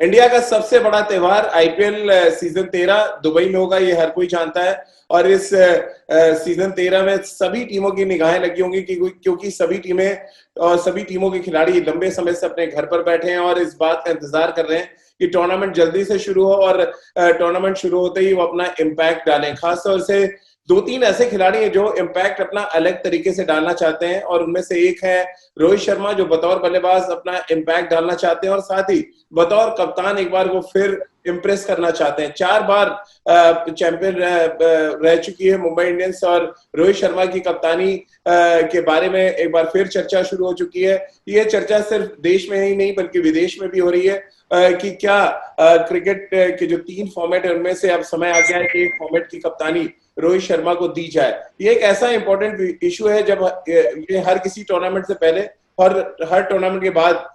India का सबसे बड़ा त्योहार आईपीएल सीजन 13 दुबई में होगा, ये हर कोई जानता है। और इस सीजन 13 में सभी टीमों की निगाहें लगी होंगी क्योंकि सभी टीमें और सभी टीमों के खिलाड़ी लंबे समय से अपने घर पर बैठे हैं और इस बात का इंतजार कर रहे हैं कि टूर्नामेंट जल्दी से शुरू हो और टूर्नामेंट शुरू होते ही वो अपना इम्पैक्ट डालें। खासतौर से दो तीन ऐसे खिलाड़ी हैं जो इम्पैक्ट अपना अलग तरीके से डालना चाहते हैं और उनमें से एक है रोहित शर्मा, जो बतौर बल्लेबाज अपना इम्पैक्ट डालना चाहते हैं और साथ ही बतौर कप्तान एक बार वो फिर इम्प्रेस करना चाहते हैं। 4 बार चैंपियन रह चुकी है मुंबई इंडियंस और रोहित शर्मा की कप्तानी के बारे में एक बार फिर चर्चा शुरू हो चुकी है। ये चर्चा सिर्फ देश में ही नहीं बल्कि विदेश में भी हो रही है कि क्या क्रिकेट के जो 3 फॉर्मेट है उनमें से अब समय आ गया है कि एक फॉर्मेट की कप्तानी रोहित शर्मा को दी जाए। ये एक ऐसा इंपॉर्टेंट इशू है जब ये हर किसी टूर्नामेंट से पहले और हर टूर्नामेंट के बाद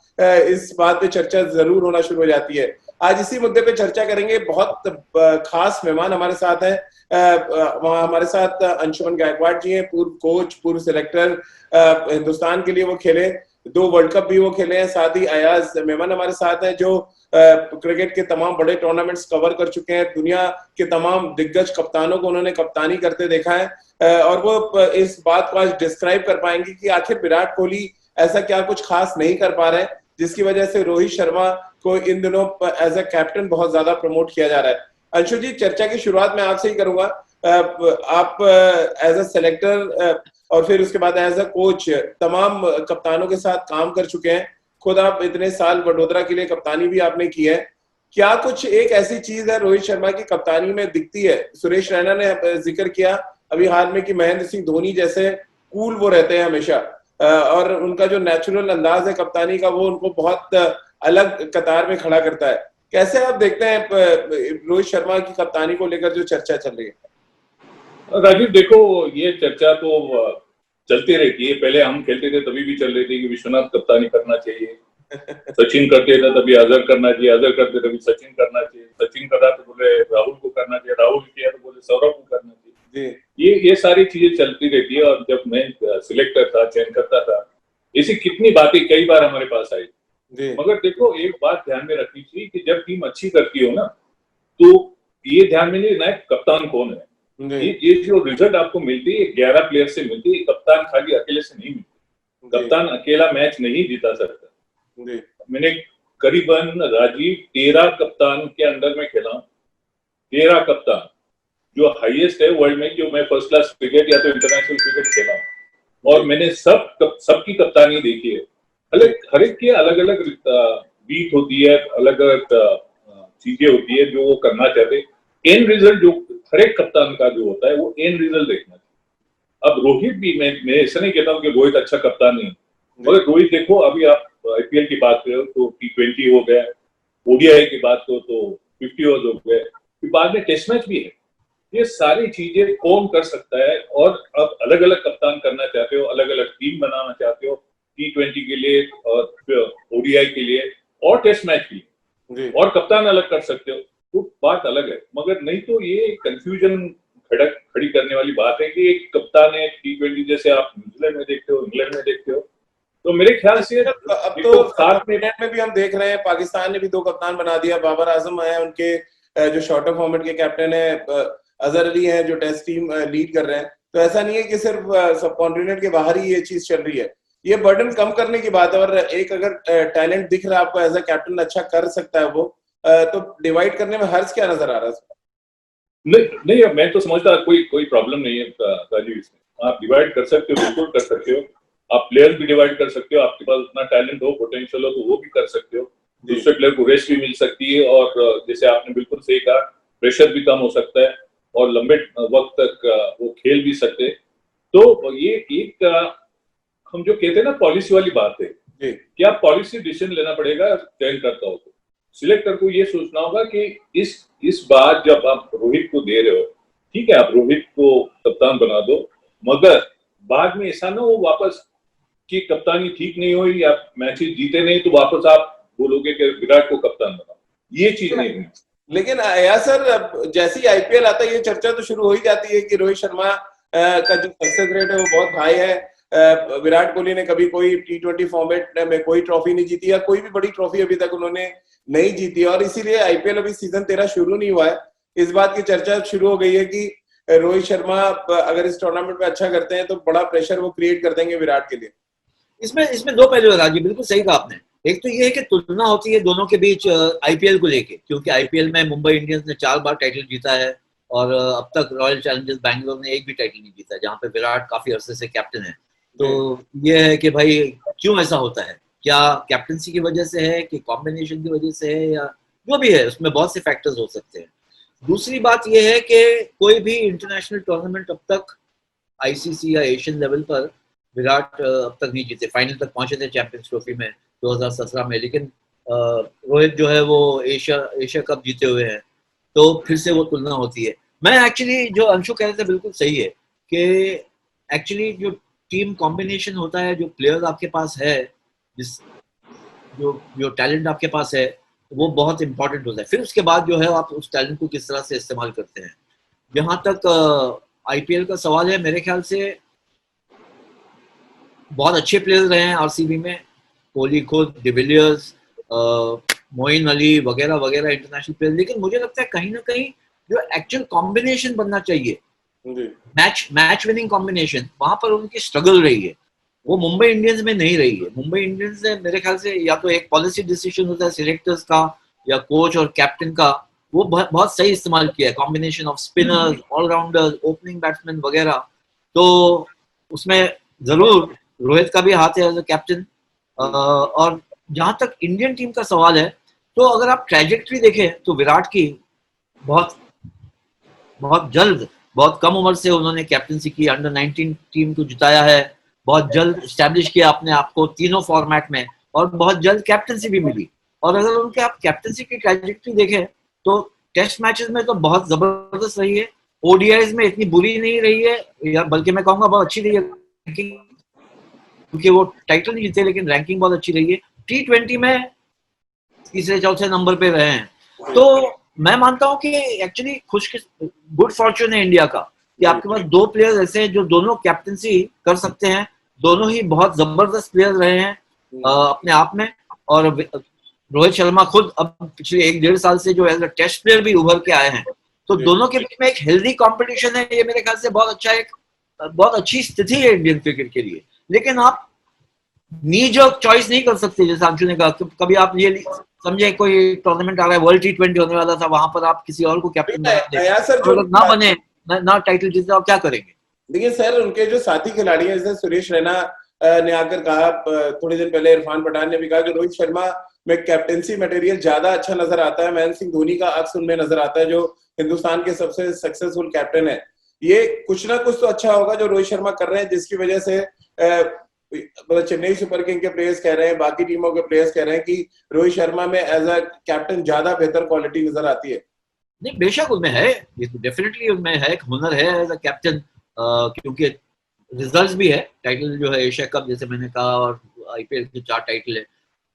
इस बात पे चर्चा जरूर होना शुरू हो जाती है। आज इसी मुद्दे पे चर्चा करेंगे। बहुत खास मेहमान हमारे साथ हैं। वहाँ हमारे साथ अंशुमन गायकवाड़ जी हैं, पूर्व कोच, पूर्व सिलेक्टर, हिंदुस्तान के लिए वो खेले, 2 वर्ल्ड कप भी वो खेले हैं। साथ ही अयाज मेमन हमारे साथ हैं जो क्रिकेट के तमाम बड़े टूर्नामेंट्स कवर कर चुके हैं। दुनिया के तमाम दिग्गज कप्तानों को उन्होंने कप्तानी करते देखा है और वो इस बात को आज डिस्क्राइब कर पाएंगे कि आखिर विराट कोहली ऐसा क्या कुछ खास नहीं कर पा रहे हैं जिसकी वजह से रोहित शर्मा को इन दिनों एज ए कैप्टन बहुत ज्यादा प्रमोट किया जा रहा है। अंशु जी, चर्चा की शुरुआत मैं आपसे ही करूंगा। आप एज ए सेलेक्टर और फिर उसके बाद एज अ कोच तमाम कप्तानों के साथ काम कर चुके हैं। खुद आप इतने साल वडोदरा के लिए कप्तानी भी आपने की है। क्या कुछ एक ऐसी चीज है रोहित शर्मा की कप्तानी में दिखती है? सुरेश रैना ने जिक्र किया अभी हाल में कि महेंद्र सिंह धोनी जैसे कूल वो रहते हैं हमेशा और उनका जो नेचुरल अंदाज है कप्तानी का वो उनको बहुत अलग कतार में खड़ा करता है। कैसे आप देखते हैं रोहित शर्मा की कप्तानी को लेकर जो चर्चा चल रही है? राजीव, देखो, ये चर्चा तो चलती रहती है। पहले हम खेलते थे तभी भी चल रही थी कि विश्वनाथ कप्तानी करना चाहिए, सचिन करते थे तभी अजहर करना चाहिए, अजहर करते तभी सचिन करना चाहिए, सचिन करा तो बोले राहुल को करना चाहिए, राहुल किया तो बोले सौरभ को करना चाहिए। ये सारी चीजें चलती रहती है। और जब मैं सिलेक्टर था, चयन करता था, ऐसी कितनी बातें कई बार हमारे पास आई। मगर देखो, एक बात ध्यान में रखनी चाहिए कि जब टीम अच्छी करती हो ना तो ये ध्यान में नहीं रखना है कप्तान कौन है। ये जो रिजल्ट आपको मिलती है 11 प्लेयर से मिलती है, कप्तान खाली अकेले से नहीं मिलती। कप्तान अकेला मैच नहीं जीता सकता। मैंने करीबन राजीव 13 कप्तान के अंडर में खेला। 13 कप्तान जो हाईएस्ट है वर्ल्ड में, जो मैं फर्स्ट क्लास क्रिकेट या तो इंटरनेशनल क्रिकेट खेला और मैंने सबकी कप्तानी देखी है। हर एक की अलग अलग बीट होती है, अलग अलग चीजें होती है जो वो करना चाहते। एंड रिजल्ट जो हर एक कप्तान का जो होता है वो एंड रिजल्ट देखना चाहिए। अब रोहित भी, मैं ऐसा नहीं कहता हूँ कि रोहित अच्छा कप्तान नहीं, मगर रोहित देखो, अभी आप आईपीएल की बात करो तो T20 हो गया, ओडीआई की बात करो तो 50 ओवर्स हो गए, फिर बाद में टेस्ट मैच भी है। ये सारी चीजें कौन कर सकता है। और अब अलग अलग कप्तान करना चाहते हो, अलग अलग टीम बनाना चाहते हो, T20 के लिए और ओडीआई के लिए और टेस्ट मैच के लिए, और कप्तान अलग कर सकते हो, तो बात अलग है। मगर नहीं तो ये कंफ्यूजन खड़ी करने वाली बात है कि एक कप्तान है T20, जैसे आप न्यूजीलैंड में देखते हो, इंग्लैंड में देखते हो। तो मेरे ख्याल से अब तो सात मिनट में भी हम देख रहे हैं पाकिस्तान ने भी 2 कप्तान बना दिया। बाबर आजम है उनके जो शॉर्टर फॉर्मेट के कैप्टन है, अजहर अली है जो टेस्ट टीम लीड कर रहे हैं। तो ऐसा नहीं है कि सिर्फ सब कॉन्टिनेंट के बाहर ही ये चीज चल रही है। ये बर्डन कम करने की बात है। और एक अगर टैलेंट दिख रहा है आपको एज ए कैप्टन अच्छा कर सकता है वो, तो डिवाइड करने में हर्ज क्या नजर आ रहा है? नहीं, मैं तो समझता कोई प्रॉब्लम नहीं है राजीव इसमें। आप डिवाइड कर सकते हो, बिल्कुल कर सकते हो। आप प्लेयर भी डिवाइड कर सकते हो, आपके पास उतना टैलेंट हो, पोटेंशियल हो तो वो भी कर सकते हो। दूसरे प्लेयर को रेस्ट भी मिल सकती है और जैसे आपने बिल्कुल सही कहा, प्रेशर भी कम हो सकता है और लंबे वक्त तक वो खेल भी सकते। तो ये एक हम जो कहते हैं ना पॉलिसी वाली बात है, क्या पॉलिसी डिसीजन लेना पड़ेगा चयन करता हो तो। सिलेक्टर को ये सोचना होगा कि इस बार जब आप रोहित को दे रहे हो, ठीक है, आप रोहित को कप्तान बना दो, मगर बाद में ऐसा ना हो वापस कि कप्तानी ठीक नहीं हुई या मैचेस जीते नहीं तो वापस आप बोलोगे कि विराट को कप्तान बनाओ। ये चीज नहीं है। लेकिन या सर, जैसे ही आईपीएल आता है ये चर्चा तो शुरू हो ही जाती है कि रोहित शर्मा का जो सक्सेस रेट है वो बहुत हाई है। विराट कोहली ने कभी कोई T20 फॉर्मेट में कोई ट्रॉफी नहीं जीती या कोई भी बड़ी ट्रॉफी अभी तक उन्होंने नहीं जीती और इसीलिए आईपीएल अभी सीजन 13 शुरू नहीं हुआ है। इस बात की चर्चा शुरू हो गई है कि रोहित शर्मा अगर इस टूर्नामेंट में अच्छा करते हैं तो बड़ा प्रेशर वो क्रिएट कर देंगे विराट के लिए। इसमें इसमें दो पहलू है राजीव, बिल्कुल सही कहा आपने। एक तो ये है कि तुलना होती है दोनों के बीच आईपीएल को लेके, क्योंकि आईपीएल में मुंबई इंडियंस ने 4 बार टाइटल जीता है और अब तक रॉयल चैलेंजर्स बैंगलोर ने एक भी टाइटल नहीं जीता, जहाँ पे विराट काफी अरसे से कैप्टन है। तो ये है कि भाई क्यों ऐसा होता है, क्या कैप्टनसी की वजह से है कि कॉम्बिनेशन की वजह से है, या जो भी है, उसमें बहुत से फैक्टर्स हो सकते हैं। दूसरी बात यह है कि कोई भी इंटरनेशनल टूर्नामेंट अब तक आईसीसी या एशियन लेवल पर विराट अब तक नहीं जीते। फाइनल तक पहुंचे थे चैंपियंस ट्रॉफी में 2017 में, लेकिन रोहित जो है वो एशिया कप जीते हुए हैं, तो फिर से वो तुलना होती है। मैं एक्चुअली जो अंशु कह रहे थे बिल्कुल सही है कि एक्चुअली जो टीम कॉम्बिनेशन होता है, जो प्लेयर्स आपके पास है, जो टैलेंट आपके पास है, वो बहुत इंपॉर्टेंट होता है। फिर उसके बाद जो है आप उस टैलेंट को किस तरह से इस्तेमाल करते हैं। जहाँ तक आईपीएल का सवाल है, मेरे ख्याल से बहुत अच्छे प्लेयर्स रहे हैं आरसीबी में, कोहली खुद, डिविलियर्स, मोइन अली वगैरह वगैरह इंटरनेशनल प्लेयर, लेकिन मुझे लगता है कहीं ना कहीं जो एक्चुअल कॉम्बिनेशन बनना चाहिए, मैच विनिंग कॉम्बिनेशन, वहां पर उनकी स्ट्रगल रही है, वो मुंबई इंडियंस में नहीं रही है। मुंबई इंडियंस ने मेरे ख्याल से या तो एक पॉलिसी डिसीजन होता है सिलेक्टर्स का या कोच और कैप्टन का, वो बहुत सही इस्तेमाल किया है, combination off spinners, allrounders, opening batsman वगैरह। तो उसमें जरूर रोहित का भी हाथ है एज अ कैप्टन। और जहां तक इंडियन टीम का सवाल है, तो अगर आप ट्रैजेक्टरी देखें तो विराट की बहुत बहुत जल्द, बहुत कम उम्र से उन्होंने कैप्टनसी की, अंडर 19 टीम को जिताया है, बहुत जल्द स्टैब्लिश किया अपने आप को तीनों फॉर्मेट में, और बहुत जल्द कैप्टनसी भी मिली। और अगर उनके आप कैप्टनसी की ट्रैजेक्टरी देखें तो टेस्ट मैचेस में तो बहुत जबरदस्त रही है, ओडीआईज में इतनी बुरी नहीं रही है, या बल्कि मैं कहूंगा बहुत अच्छी रही है, क्योंकि वो टाइटल नहीं जीते लेकिन रैंकिंग बहुत अच्छी रही है। T20 में तीसरे चौथे नंबर पे रहे हैं। तो मैं मानता हूं कि एक्चुअली गुड फॉर्चून है इंडिया का कि आपके पास 2 प्लेयर्स ऐसे हैं जो दोनों कैप्टनसी कर सकते हैं, दोनों ही बहुत जबरदस्त प्लेयर रहे हैं अपने आप में। और रोहित शर्मा खुद अब पिछले 1-1.5 साल से जो एज अ टेस्ट प्लेयर भी उभर के आए हैं, तो दोनों के बीच में एक हेल्दी कॉम्पिटिशन है। ये मेरे ख्याल से बहुत अच्छी स्थिति है इंडियन क्रिकेट के लिए। लेकिन आप नी जो चॉइस नहीं कर सकते, जैसे अंशु ने कहा, कभी आप ये समझे कोई टूर्नामेंट आ रहा है, वर्ल्ड T20 होने वाला था, वहां पर आप किसी और को कैप्टन ना बने, ना टाइटल जीते, आप क्या करेंगे? देखिए सर, उनके जो साथी खिलाड़ी हैं, जैसे सुरेश रैना ने आकर कहा, थोड़ी दिन पहले इरफान पठान ने भी कहा कि रोहित शर्मा में कैप्टनसी मटेरियल ज्यादा अच्छा नजर आता है, महेंद्र सिंह धोनी का अक्स उनमें नजर आता है, जो हिंदुस्तान के सबसे सक्सेसफुल कैप्टन है। ये कुछ ना कुछ तो अच्छा होगा जो रोहित शर्मा कर रहे हैं, जिसकी वजह से मतलब चेन्नई सुपर किंग के प्लेयर्स कह रहे हैं, बाकी टीमों के प्लेयर्स कह रहे हैं कि रोहित शर्मा में एज अ कैप्टन ज्यादा बेहतर क्वालिटी नजर आती है। नहीं, बेशक उनमें है, ये तो डेफिनेटली उनमें है, एक हुनर है एज अ कैप्टन, क्योंकि रिजल्ट्स भी है, टाइटल जो है एशिया कप जैसे मैंने कहा, और आईपीएल के 4 टाइटल है,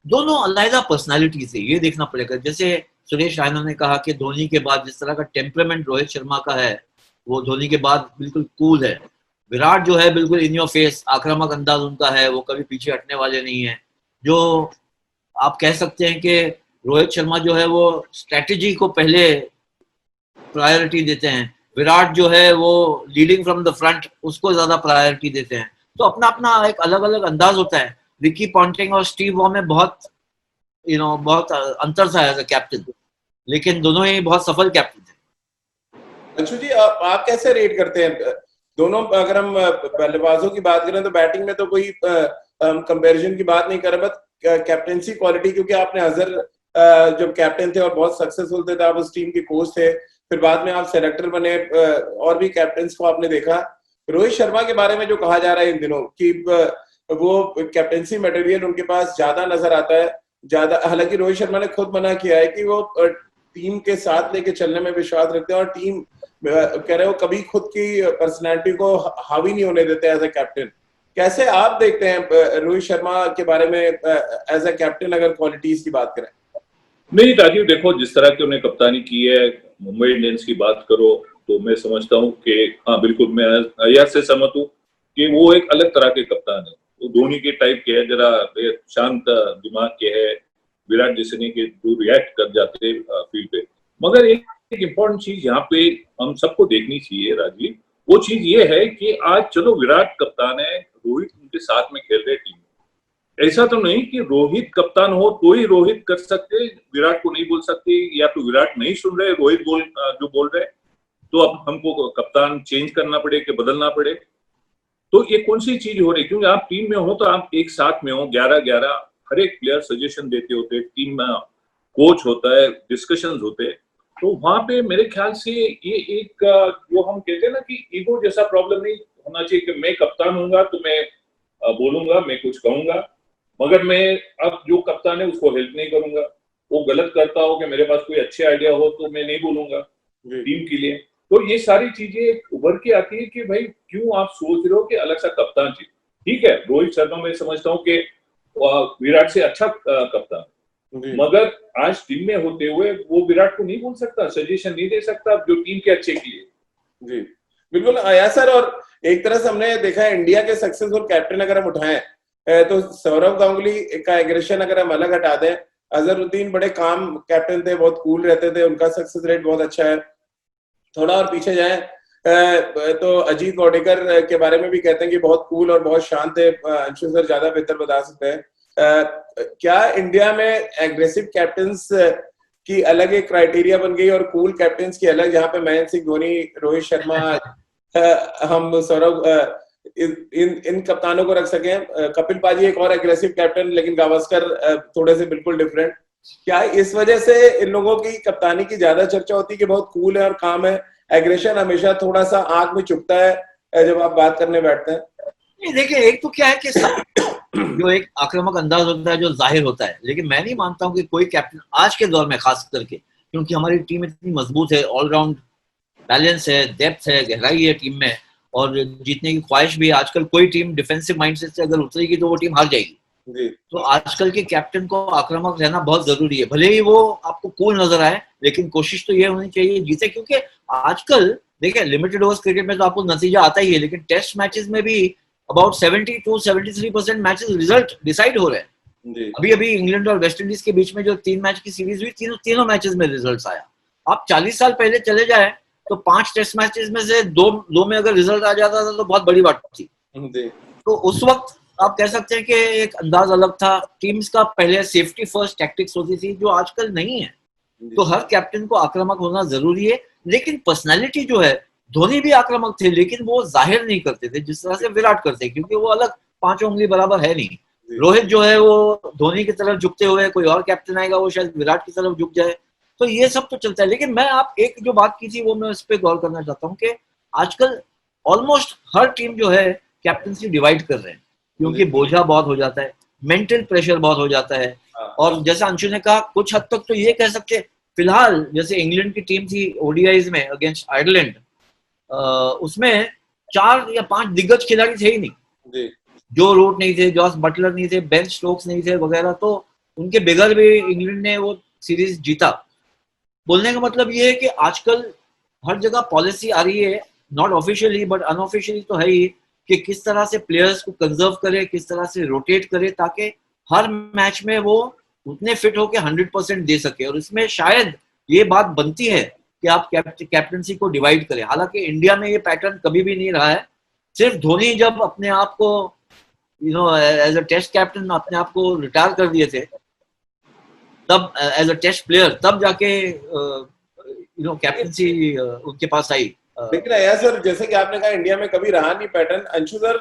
दोनों अलग पर्सनालिटी से, ये देखना पड़ेगा। जैसे सुरेश रैना ने कहा कि धोनी के बाद जिस तरह का टेम्परामेंट रोहित शर्मा का है, वो धोनी के बाद बिल्कुल कूल है। विराट जो है बिल्कुल इन योर फेस, आक्रामक अंदाज उनका है, वो कभी पीछे हटने वाले नहीं है। जो आप कह सकते हैं कि रोहित शर्मा जो है वो स्ट्रेटेजी को पहले प्रायोरिटी देते हैं, विराट जो है वो लीडिंग फ्रॉम द फ्रंट उसको ज्यादा प्रायोरिटी देते हैं। तो अपना अपना एक अलग अलग अंदाज होता है। रिकी पॉन्टिंग और स्टीव वॉ में बहुत बहुत अंतर था एज अ कैप्टन, लेकिन दोनों ही बहुत सफल कैप्टन थे। अंशु जी, आप कैसे रेट करते हैं दोनों? अगर हम बल्लेबाजों की बात करें तो बैटिंग में तो कोई कंपैरिजन की बात नहीं कर रहे, बट कैप्टनसी क्वालिटी, क्योंकि आपने अजहर जब कैप्टन थे और बहुत सक्सेसफुल थे, तो आप उस टीम के कोच थे, फिर बाद में आप सेलेक्टर बने, और भी कैप्टन्स को आपने देखा। रोहित शर्मा के बारे में जो कहा जा रहा है इन दिनों कि वो कैप्टनसी मटेरियल उनके पास ज्यादा नजर आता है, ज्यादा, हालांकि रोहित शर्मा ने खुद मना किया है कि वो टीम के साथ लेके चलने में विश्वास रखते हैं, और टीम कह रहे हो कभी खुद की पर्सनैलिटी को हावी नहीं होने देते एज ए कैप्टन। कैसे आप देखते हैं रोहित शर्मा के बारे में एज ए कैप्टन, अगर क्वालिटीज की बात करें? नहीं राजीव, देखो जिस तरह की उन्हें कप्तानी की है, मुंबई इंडियंस की बात करो तो मैं समझता हूँ कि हाँ बिल्कुल मैं अय्यर से सहमत हूँ कि वो एक अलग तरह के कप्तान है। वो धोनी के टाइप के है, जरा शांत दिमाग के है, विराट जैसे नहीं कि जो रिएक्ट कर जाते फील्ड पे। मगर एक इम्पोर्टेंट चीज यहाँ पे हम सबको देखनी चाहिए राजीव, वो चीज ये है कि आज चलो विराट कप्तान है, रोहित उनके साथ में खेल रहे टीम में, ऐसा तो नहीं कि रोहित कप्तान हो तो ही रोहित कर सकते, विराट को नहीं बोल सकते, या तो विराट नहीं सुन रहे रोहित जो बोल रहे, तो अब हमको कप्तान चेंज करना पड़े कि बदलना पड़े। तो ये कौन सी चीज हो रही, क्योंकि आप टीम में हो तो आप एक साथ में हो, 11-11 हर एक प्लेयर सजेशन देते होते, टीम में कोच होता है, डिस्कशंस होते हैं, तो वहां पे मेरे ख्याल से ये एक जो हम कहते हैं ना कि ईगो जैसा प्रॉब्लम नहीं होना चाहिए कि मैं कप्तान हूंगा तो मैं बोलूंगा, मैं कुछ कहूंगा, मगर मैं अब जो कप्तान है उसको हेल्प नहीं करूंगा, वो गलत करता हो कि मेरे पास कोई अच्छे आइडिया हो तो मैं नहीं बोलूंगा टीम के लिए। तो ये सारी चीजें उभर के आती है कि भाई क्यों आप सोच रहे हो कि अलग सा कप्तान चाहिए। ठीक है, रोहित शर्मा मैं समझता हूँ कि विराट से अच्छा कप्तान, मगर आज टीम में होते हुए वो विराट को नहीं बोल सकता, सजेशन नहीं दे सकता जो टीम के अच्छे के लिए। जी बिल्कुल आया सर। और एक तरह से हमने देखा है इंडिया के सक्सेसफुल कैप्टन अगर हम उठाएं तो सौरव गांगुली का एग्रेशन अगर हम अलग हटा दें, अजहरुद्दीन बड़े काम कैप्टन थे, बहुत कूल रहते थे, उनका सक्सेस रेट बहुत अच्छा है। थोड़ा और पीछे जाएं तो अजीत वाडेकर के बारे में भी कहते हैं कि बहुत कूल और बहुत शांत है, अंशु सर ज्यादा बेहतर बता सकते हैं। क्या इंडिया में एग्रेसिव कैप्टन्स की अलग एक क्राइटेरिया बन गई और कूल कैप्टन्स की अलग, जहां पे महेंद्र सिंह धोनी, रोहित शर्मा, हम सौरभ इन कप्तानों को रख सके, कपिल पाजी एक और एग्रेसिव कैप्टन, लेकिन गावस्कर थोड़े से बिल्कुल डिफरेंट। क्या इस वजह से इन लोगों की कप्तानी की ज्यादा चर्चा होती है कि बहुत कूल है और काम है, एग्रेशन हमेशा थोड़ा सा आंख में चुभता है जब आप बात करने बैठते हैं? नहीं देखिए, एक तो क्या है कि जो एक आक्रामक अंदाज होता है जो जाहिर होता है, लेकिन मैं नहीं मानता हूँ कि कोई कैप्टन आज के दौर में खास करके, क्योंकि हमारी टीम इतनी मजबूत है, ऑलराउंड बैलेंस है, डेप्थ है, गहराई है टीम में, और जीतने की ख्वाहिश भी है। आजकल कोई टीम डिफेंसिव माइंडसेट से अगर उतरेगी तो वो टीम हार जाएगी। तो आजकल के कैप्टन को आक्रामक रहना बहुत जरूरी है, भले ही वो आपको कूल नजर आए, लेकिन कोशिश तो ये होनी चाहिए जीते, क्योंकि आजकल देखिए लिमिटेड ओवर्स क्रिकेट में तो आपको नतीजा आता ही है, लेकिन टेस्ट मैचेस में भी अबाउट 72-73% मैचेस रिजल्ट डिसाइड हो रहे हैं। अभी अभी इंग्लैंड और वेस्ट इंडीज के बीच में जो 3 मैच की सीरीज हुई, तीनों मैचेस में रिजल्ट आया। आप 40 साल पहले चले जाए तो 5 टेस्ट मैचेस में से दो में अगर रिजल्ट आ जाता था तो बहुत बड़ी बात थी। तो उस वक्त आप कह सकते हैं कि एक अंदाज अलग था, टीम्स का पहले सेफ्टी फर्स्ट टैक्टिक्स होती थी, जो आजकल नहीं है। तो हर कैप्टन को आक्रामक होना जरूरी है, लेकिन पर्सनालिटी जो है, धोनी भी आक्रामक थे लेकिन वो जाहिर नहीं करते थे जिस तरह से विराट करते, क्योंकि वो अलग 5 उंगली बराबर है नहीं। रोहित जो है वो धोनी की तरफ झुकते हुए, कोई और कैप्टन आएगा वो शायद विराट की तरफ झुक जाए, तो ये सब तो चलता है। लेकिन मैं आप एक जो बात की थी वो मैं उस पर गौर करना चाहता हूँ कि आजकल ऑलमोस्ट हर टीम जो है कैप्टनसी डिवाइड कर रहे हैं, क्योंकि बोझा बहुत हो जाता है, मेंटल प्रेशर बहुत हो जाता है। और जैसा अंशु ने कहा, कुछ हद तक तो ये कह सकते हैं, फिलहाल जैसे इंग्लैंड की टीम थी ओडीआईज में अगेंस्ट आयरलैंड, उसमें 4 या 5 दिग्गज खिलाड़ी थे ही नहीं। जो रूट नहीं थे, जॉस बटलर नहीं थे, बेन स्टोक्स नहीं थे वगैरह, तो उनके बगैर भी इंग्लैंड ने वो सीरीज जीता। बोलने का मतलब ये है कि आजकल हर जगह पॉलिसी आ रही है, नॉट ऑफिशियली बट अनऑफिशियली तो है ही, कि किस तरह से प्लेयर्स को कंजर्व करे, किस तरह से रोटेट करे, ताकि हर मैच में वो उतने फिट हो के 100% दे सके। और इसमें शायद ये बात बनती है कि आप कैप्टनसी को डिवाइड करें। हालांकि इंडिया में ये पैटर्न कभी भी नहीं रहा है। सिर्फ धोनी जब अपने आप को एज अ टेस्ट कैप्टन अपने आप को रिटायर कर दिए थे, तब एज अ टेस्ट प्लेयर, तब जाके कैप्टनसी उनके पास आई। लेकिन आया सर, जैसे कि आपने कहा इंडिया में कभी रहा नहीं पैटर्न, अंशु सर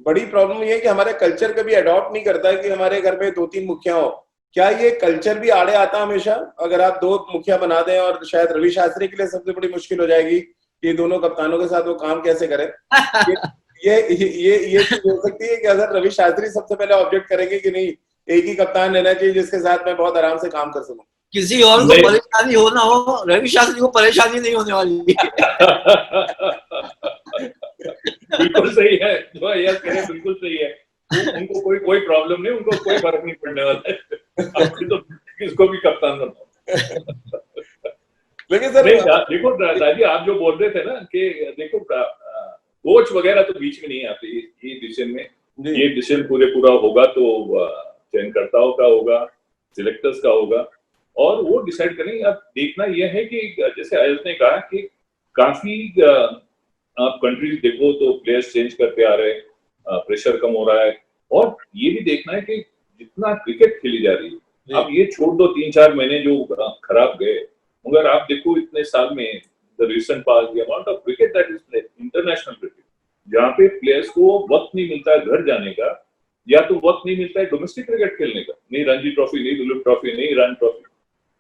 बड़ी प्रॉब्लम ये है कि हमारे कल्चर कभी अडॉप्ट नहीं करता है कि हमारे घर में 2-3 मुखिया हो। क्या ये कल्चर भी आड़े आता हमेशा? अगर आप 2 मुखिया बना दें, और शायद रवि शास्त्री के लिए सबसे बड़ी मुश्किल हो जाएगी कि दोनों कप्तानों के साथ वो काम कैसे करें। ये चीज हो सकती है कि अगर रवि शास्त्री सबसे पहले ऑब्जेक्ट करेंगे कि नहीं, एक ही कप्तान रहना चाहिए जिसके साथ मैं बहुत आराम से काम कर सकूं। किसी और को परेशानी हो ना हो, रवि शास्त्री को परेशानी नहीं होने वाली। बिल्कुल सही है, जो यस कह रहे बिल्कुल सही है। उनको कोई प्रॉब्लम नहीं, उनको कोई फर्क नहीं पड़ने वाला है, तो किसको भी कप्तान बनाओ। लेकिन सर देखो राजीव, आप जो बोल रहे थे ना कि देखो कोच वगैरह तो बीच में नहीं आते ये डिसीजन में। ये डिसीजन पूरा होगा तो चयनकर्ताओं का होगा, सिलेक्टर्स का होगा और वो डिसाइड करेंगे। अब देखना यह है कि जैसे आयज ने कहा कि काफी आप कंट्रीज देखो तो प्लेयर्स चेंज करते आ रहे हैं, प्रेशर कम हो रहा है और ये भी देखना है कि जितना क्रिकेट खेली जा रही है, अब ये छोड़ दो 3-4 महीने जो खराब गए, मगर आप देखो इतने साल में the recent pass the amount of cricket that is played, international cricket, जहाँ पे प्लेयर्स को वक्त नहीं मिलता है घर जाने का, या तो वक्त नहीं मिलता है डोमेस्टिक क्रिकेट खेलने का, नहीं रणजी ट्रॉफी, नहीं दुलीप ट्रॉफी, नहीं रन ट्रॉफी,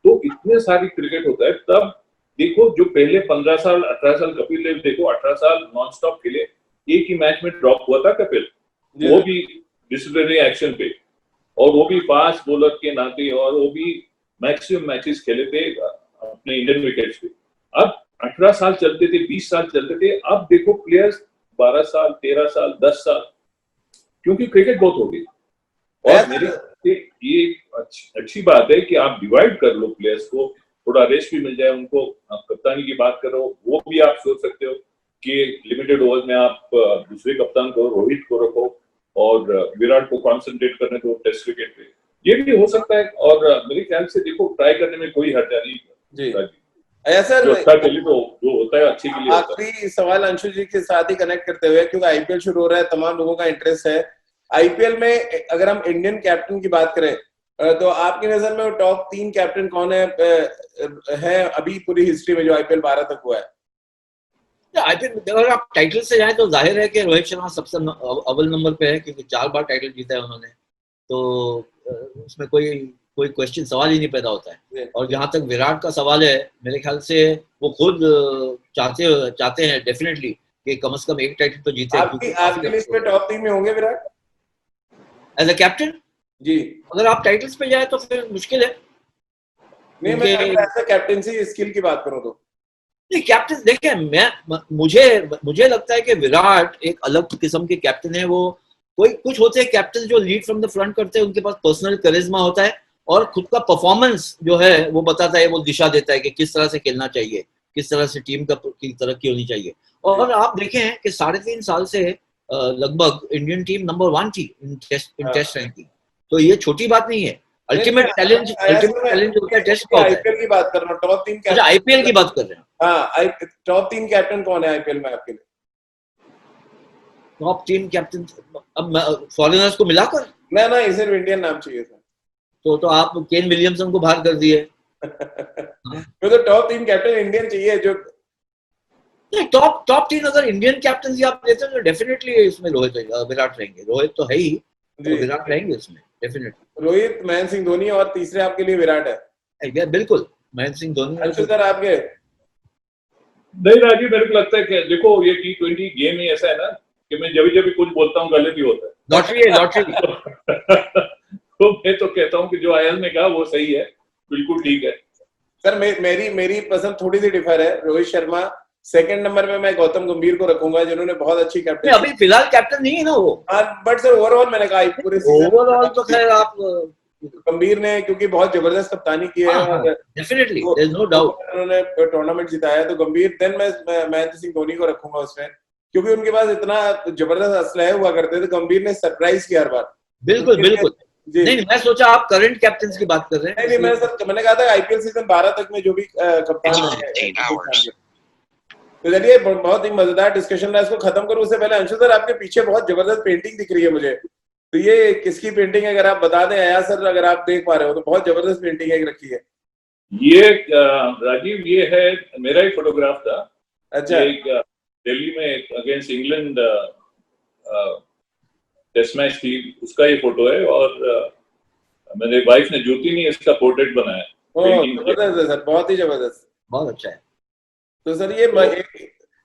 तो इतने सारी क्रिकेट होता है। तब देखो जो पहले 15 साल 18 साल कपिल देव देखो 18 साल नॉन स्टॉप खेले, एक ही मैच में ड्रॉप हुआ था कपिल, वो भी डिसिप्लिनरी एक्शन पे, और वो भी फास्ट बॉलर के नाते, और वो भी मैक्सिमम मैचेस खेले थे अपने इंडियन विकेट्स पे। अब 18 साल चलते थे, 20 साल चलते थे, अब देखो प्लेयर्स 12 साल 13 साल 10 साल, क्योंकि क्रिकेट बहुत हो गई। और मेरी ये अच्छी बात है कि आप डिवाइड कर लो प्लेयर्स को, थोड़ा रेस्ट भी मिल जाए उनको। आप कप्तानी की बात करो, वो भी आप सोच सकते हो कि लिमिटेड ओवर में आप दूसरे कप्तान को, रोहित को रखो और विराट को कंसंट्रेट करने दो टेस्ट क्रिकेट पे, ये भी हो सकता है। और मेरे ख्याल से देखो ट्राई करने में कोई हर्जा नहीं जी। सर, जो अच्छा चले तो जो होता है अच्छे के लिए होता है। आखिरी सवाल अंशु जी के साथ ही कनेक्ट करते हुए, क्योंकि आईपीएल शुरू हो रहा है, तमाम लोगों का इंटरेस्ट है आईपीएल में। अगर हम इंडियन कैप्टन की बात करें तो आपकी नजर में टॉप 3 कैप्टन कौन है अभी पूरी हिस्ट्री में जो आईपीएल 12 तक हुआ है? आईपीएल अगर आप टाइटल से जाएं तो जाहिर है कि रोहित शर्मा सबसे अव्वल नंबर पे है, क्योंकि 4 बार टाइटल जीता है उन्होंने, तो उसमें कोई क्वेश्चन सवाल ही नहीं पैदा होता है। और जहां तक विराट का सवाल है, मेरे ख्याल से वो खुद चाहते हैं डेफिनेटली कि कम से कम एक टाइटल तो जीते। आपकी लिस्ट में टॉप 3 में होंगे विराट एज अ कैप्टन? जी, अगर आप टाइटल्स पे जाए तो फिर मुश्किल है। नहीं, मैं एज अ कैप्टनसी स्किल की बात करूं तो नहीं, कैप्टन देखिए, मुझे लगता है कि विराट एक अलग किस्म के कैप्टन है। वो कुछ होते हैं कैप्टन जो लीड फ्रॉम द फ्रंट करते हैं, उनके पास पर्सनल करिश्मा होता है और खुद का परफॉर्मेंस जो है वो बताता है, वो दिशा देता है कि किस तरह से खेलना चाहिए, किस तरह से टीम की तरक्की होनी चाहिए। और आप देखें कि 3.5 साल से लगभग इंडियन टीम नंबर 1 थी इन टेस्ट रैंकिंग, तो ये छोटी बात नहीं है। अल्टीमेट चैलेंज होता है टेस्ट का। आईपीएल की बात कर रहा हूं, टॉप 3 कैप्टन। आईपीएल की बात कर रहे हैं? हाँ, टॉप 3 कैप्टन कौन है आईपीएल में आपके लिए? टॉप 3 कैप्टन अब फॉरेनर्स को मिलाकर? ना, सिर्फ इंडियन नाम चाहिए था। तो आप केन विलियमसन को बाहर कर दिए। तो टॉप 3 कैप्टन इंडियन चाहिए जो टॉप 3 अगर इंडियन कैप्टन आप लेते हैं तो डेफिनेटली इसमें विराट रहेंगे। रोहित तो है ही, तो विराट रहेंगे इसमें डेफिनेटली। रोहित, महेंद्र सिंह धोनी और तीसरे आपके लिए विराट है? बिल्कुल, महेंद्र सिंह धोनी। अच्छा सर, आपके? नहीं राजीव, मेरे को लगता है कि देखो ये T20 गेम ही ऐसा है ना कि मैं जब कुछ बोलता हूँ गलत ही होता है। लॉटरी तो मैं तो कहता हूँ कि जो आयल ने कहा वो सही है, बिल्कुल ठीक है। सर मेरी पसंद थोड़ी सी डिफर है। रोहित शर्मा, सेकंड नंबर में मैं गौतम गंभीर को रखूंगा, जिन्होंने बहुत अच्छी कैप्टन। अभी फिलहाल कैप्टन नहीं है ना वो। बट सर ओवरऑल मैंने कहा पूरे ओवरऑल तो खैर आप गंभीर ने क्योंकि बहुत जबरदस्त कप्तानी की है और definitely there is no doubt उन्होंने टूर्नामेंट जिताया, तो गंभीर। देन मैं महेंद्र सिंह धोनी को रखूंगा उसमें, क्योंकि उनके पास इतना जबरदस्त असलहे हुआ करते थे। गंभीर ने सरप्राइज किया हर बार। बिल्कुल नहीं, मैं सोचा आप करंट कैप्टन की बात कर रहे हैं। नहीं, मैंने कहा था आईपीएल सीजन 12 तक में जो भी कप्तान है। तो चलिए, बहुत ही मजेदार डिस्कशन रहा। इसको खत्म करूं उससे पहले अंशु सर, आपके पीछे बहुत जबरदस्त पेंटिंग दिख रही है मुझे, तो ये किसकी पेंटिंग है अगर आप बता दें? आया सर, अगर आप देख पा रहे हो तो बहुत जबरदस्त पेंटिंग है रखी है। ये राजीव, ये है मेरा ही फोटोग्राफ था। अच्छा। दिल्ली में अगेंस्ट इंग्लैंड टेस्ट मैच थी, उसका ये फोटो है, और मेरे वाइफ ने ज्योति ने इसका पोर्ट्रेट बनाया। जबरदस्त है सर, बहुत ही जबरदस्त, बहुत अच्छा है। तो सर ये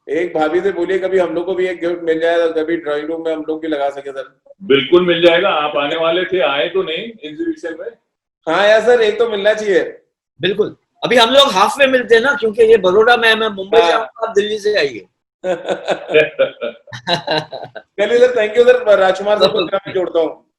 एक भाभी से बोलिए कभी हम लोग को भी एक गिफ्ट मिल जाए, तो कभी ड्राइंग रूम में हम लोग भी लगा सके सर। बिल्कुल मिल जाएगा। आप आने वाले थे, आए तो नहीं एग्जीबिशन में? हाँ यार सर, एक तो मिलना चाहिए। बिल्कुल, अभी हम लोग हाफ में मिलते हैं ना, क्योंकि ये बड़ौदा में, मैं मुंबई से, आप दिल्ली से आइए। चलिए sir, thank you sir. Rajkumar sir को जोड़ता हूँ।